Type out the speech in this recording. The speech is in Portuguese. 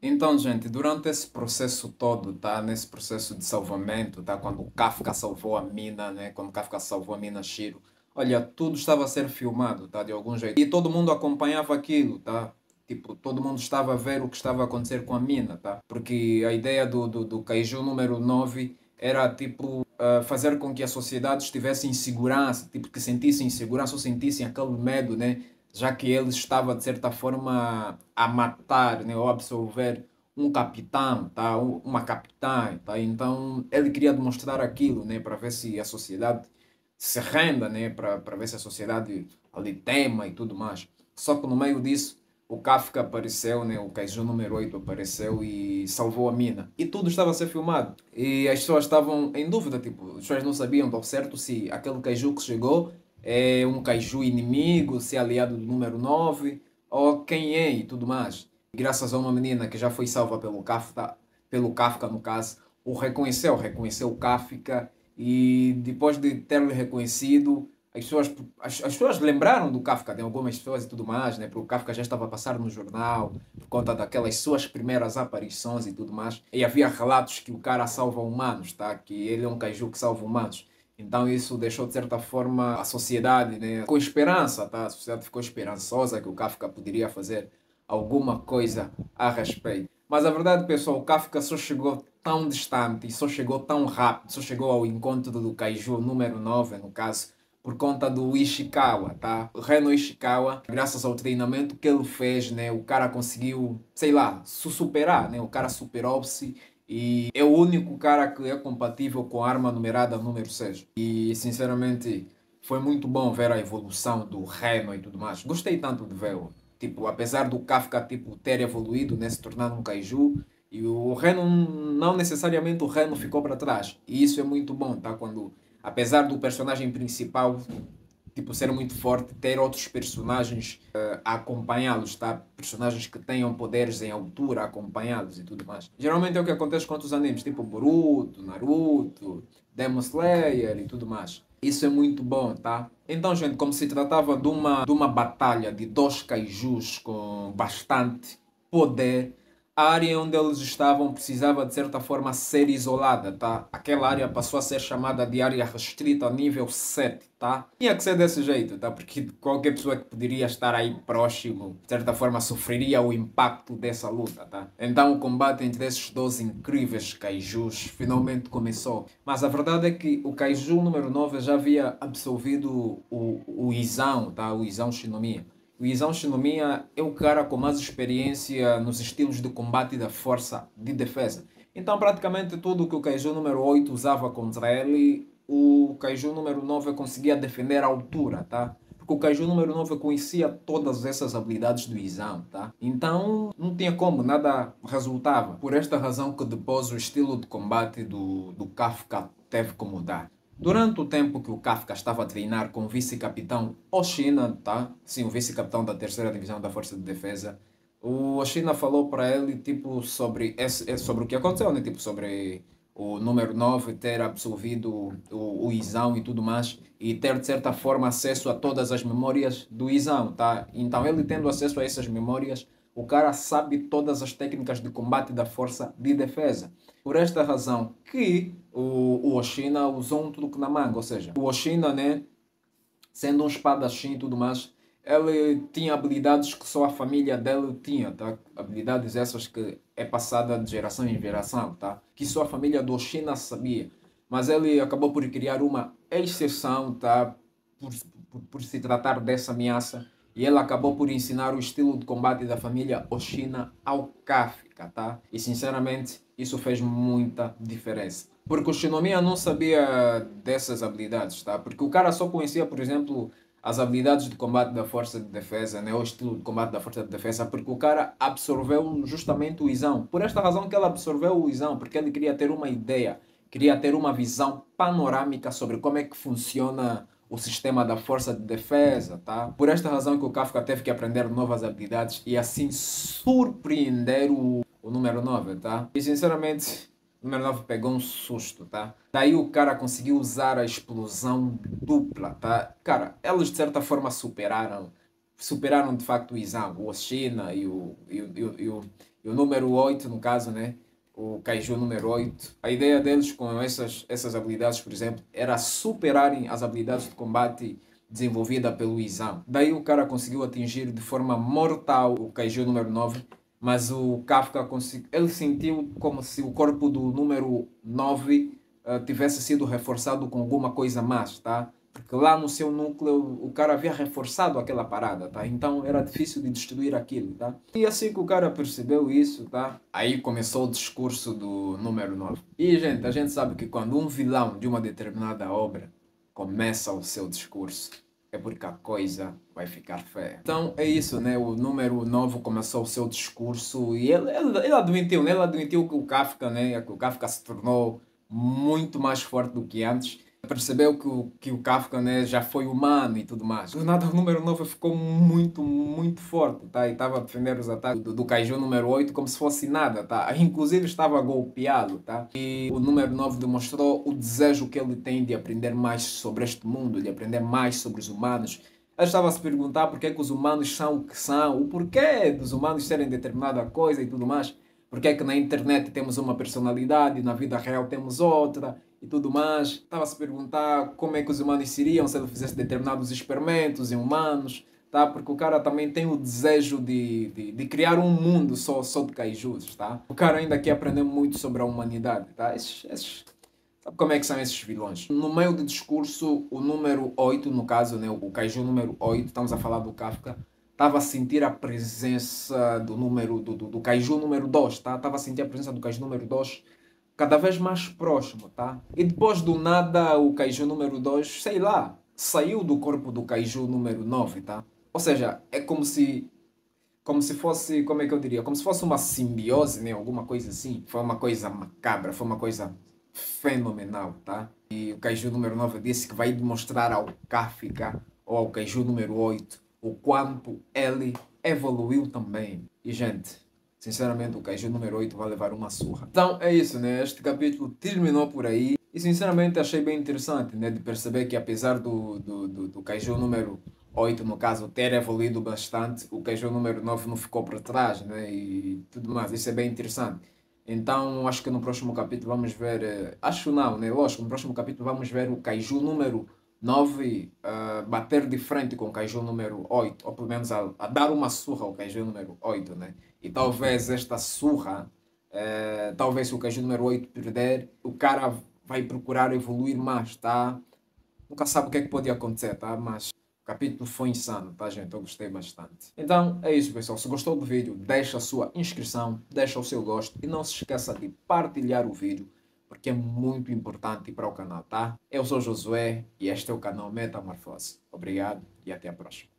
Então, gente, durante esse processo todo, tá? Nesse processo de salvamento, tá? Quando o Kafka salvou a mina, né? Quando o Kafka salvou a mina Shiro, olha, tudo estava a ser filmado, tá? De algum jeito. E todo mundo acompanhava aquilo, tá? Tipo, todo mundo estava a ver o que estava a acontecer com a mina, tá? Porque a ideia do Kaiju número 9 era, tipo, fazer com que a sociedade estivesse em segurança, tipo, que sentissem insegurança ou sentissem aquele medo, né? Já que ele estava, de certa forma, a matar, né? Ou absorver um capitão, tá? Uma capitã, tá? Então, ele queria demonstrar aquilo, né? Para ver se a sociedade se renda, né? Para ver se a sociedade ali tema e tudo mais. Só que no meio disso, o Kafka apareceu, né? O Kaiju número 8 apareceu e salvou a mina. E tudo estava a ser filmado. E as pessoas estavam em dúvida, tipo, as pessoas não sabiam ao certo se aquele Kaiju que chegou é um Kaiju inimigo, se é aliado do número 9 ou quem é e tudo mais. Graças a uma menina que já foi salva pelo Kafka no caso, reconheceu o Kafka e depois de ter-lhe reconhecido, as pessoas lembraram do Kafka, de algumas pessoas e tudo mais, né? Porque o Kafka já estava a passar no jornal por conta daquelas suas primeiras aparições e tudo mais. E havia relatos que o cara salva humanos, tá? Que ele é um caju que salva humanos. Então isso deixou de certa forma a sociedade, né, com esperança, tá? A sociedade ficou esperançosa que o Kafka poderia fazer alguma coisa a respeito. Mas a verdade, pessoal, o Kafka só chegou tão distante e só chegou tão rápido, só chegou ao encontro do Kaiju número 9 no caso, por conta do Ishikawa, tá? O Reno Ishikawa, graças ao treinamento que ele fez, né, o cara conseguiu, sei lá, se superar, né? O cara superou-se e é o único cara que é compatível com a arma numerada número 6. E, sinceramente, foi muito bom ver a evolução do Reno e tudo mais. Gostei tanto de vê-lo. Tipo, apesar do Kafka tipo, ter evoluído, né, se tornar um kaiju, e o Reno, não necessariamente o Reno ficou para trás. E isso é muito bom, tá? Quando, apesar do personagem principal tipo, ser muito forte, ter outros personagens a acompanhá-los, tá? Personagens que tenham poderes em altura a acompanhá-los e tudo mais. Geralmente é o que acontece com outros animes, tipo Boruto, Naruto, Demon Slayer e tudo mais. Isso é muito bom, tá? Então, gente, como se tratava de uma batalha de dois kaijus com bastante poder, a área onde eles estavam precisava de certa forma ser isolada, tá? Aquela área passou a ser chamada de área restrita nível 7, tá? Tinha que ser desse jeito, tá? Porque qualquer pessoa que poderia estar aí próximo, de certa forma, sofreria o impacto dessa luta, tá? Então o combate entre esses dois incríveis kaijus finalmente começou. Mas a verdade é que o kaiju número 9 já havia absolvido o Izão, tá? O Izão Shinomiya. O Izão Shinomiya é o cara com mais experiência nos estilos de combate da força de defesa. Então, praticamente tudo que o Kaiju número 8 usava contra ele, o Kaiju número 9 conseguia defender à altura, tá? Porque o Kaiju número 9 conhecia todas essas habilidades do Izão, tá? Então, não tinha como, nada resultava. Por esta razão que depois o estilo de combate do Kafka teve que mudar. Durante o tempo que o Kafka estava a treinar com o vice-capitão Oshina, tá? Sim, o vice-capitão da terceira divisão da Força de Defesa, o Oshina falou para ele, tipo, sobre o que aconteceu, né? Tipo, sobre o número 9 ter absolvido o Izão e tudo mais, e ter, de certa forma, acesso a todas as memórias do Izão, tá? Então, ele tendo acesso a essas memórias, o cara sabe todas as técnicas de combate da Força de Defesa. Por esta razão que o Oshina usou um truque na manga, ou seja, o Oshina, né, sendo um espadachim e tudo mais, ele tinha habilidades que só a família dele tinha, tá? Habilidades essas que é passada de geração em geração, tá? Que só a família do Oshina sabia. Mas ele acabou por criar uma exceção, tá? Por, por se tratar dessa ameaça. E ele acabou por ensinar o estilo de combate da família Oshina ao Kafka, tá? E sinceramente, isso fez muita diferença. Porque o Shinomiya não sabia dessas habilidades, tá? Porque o cara só conhecia, por exemplo, as habilidades de combate da força de defesa, né? O estilo de combate da força de defesa, porque o cara absorveu justamente o Izão. Por esta razão que ele absorveu o Izão, porque ele queria ter uma ideia, queria ter uma visão panorâmica sobre como é que funciona o sistema da força de defesa, tá? Por esta razão que o Kafka teve que aprender novas habilidades e assim surpreender o número 9, tá? E sinceramente, o número 9 pegou um susto, tá? Daí o cara conseguiu usar a explosão dupla, tá? Cara, eles de certa forma superaram de facto o Izan, o Oshina e o E o número 8 no caso, né? O Kaiju número 8 a ideia deles com essas habilidades, por exemplo, era superarem as habilidades de combate desenvolvida pelo Izam. Daí o cara conseguiu atingir de forma mortal o Kaiju número 9, mas o Kafka conseguiu, ele sentiu como se o corpo do número 9 tivesse sido reforçado com alguma coisa mais, tá? Porque lá no seu núcleo o cara havia reforçado aquela parada, tá? Então era difícil de destruir aquilo, tá? E assim que o cara percebeu isso, tá? Aí começou o discurso do número 9. E, gente, a gente sabe que quando um vilão de uma determinada obra começa o seu discurso, é porque a coisa vai ficar feia. Então é isso, né? O número 9 começou o seu discurso e ele admitiu, né? Ele admitiu que o Kafka, né? Que o Kafka se tornou muito mais forte do que antes. Percebeu que o Kafka, né, já foi humano e tudo mais. Do nada o número 9 ficou muito, muito forte, tá? E estava a defender os ataques do Kaiju número 8 como se fosse nada, tá? Inclusive estava a golpeá-lo, tá? E o número 9 demonstrou o desejo que ele tem de aprender mais sobre este mundo, de aprender mais sobre os humanos. Ele estava a se perguntar por que é que os humanos são o que são, o porquê dos humanos serem determinada coisa e tudo mais. Porque é que na internet temos uma personalidade, na vida real temos outra e tudo mais. Estava a se perguntar como é que os humanos seriam se ele fizesse determinados experimentos em humanos, tá? Porque o cara também tem o desejo de criar um mundo só de kaijus, tá? O cara ainda quer aprender muito sobre a humanidade, tá? Sabe como é que são esses vilões? No meio do discurso, o número 8 no caso, né? O kaiju número 8 estamos a falar do Kafka, estava a sentir a presença do Kaiju número 2, tá? Estava a sentir a presença do Kaiju número 2 cada vez mais próximo, tá? E depois do nada o Kaiju número 2 sei lá, saiu do corpo do Kaiju número 9, tá? Ou seja, é como se fosse, como é que eu diria? Como se fosse uma simbiose, né? Alguma coisa assim. Foi uma coisa macabra, foi uma coisa fenomenal, tá? E o Kaiju número 9 disse que vai demonstrar ao Kafka ou ao Kaiju número 8 o quanto ele evoluiu também. E, gente, sinceramente, o Kaiju número 8 vai levar uma surra. Então, é isso, né? Este capítulo terminou por aí. E, sinceramente, achei bem interessante, né? De perceber que, apesar do Kaiju número 8 no caso, ter evoluído bastante, o Kaiju número 9 não ficou para trás, né? E tudo mais. Isso é bem interessante. Então, acho que no próximo capítulo vamos ver. Acho não, né? Lógico, no próximo capítulo vamos ver o Kaiju número 9 bater de frente com o Kaiju número 8, ou pelo menos a dar uma surra ao Kaiju número 8, né? E talvez esta surra, talvez se o Kaiju número 8 perder, o cara vai procurar evoluir mais, tá? Nunca sabe o que é que pode acontecer, tá? Mas o capítulo foi insano, tá, gente? Eu gostei bastante. Então, é isso, pessoal. Se gostou do vídeo, deixa a sua inscrição, deixa o seu gosto e não se esqueça de partilhar o vídeo, porque é muito importante para o canal, tá? Eu sou Josué e este é o canal Metamorfose. Obrigado e até a próxima.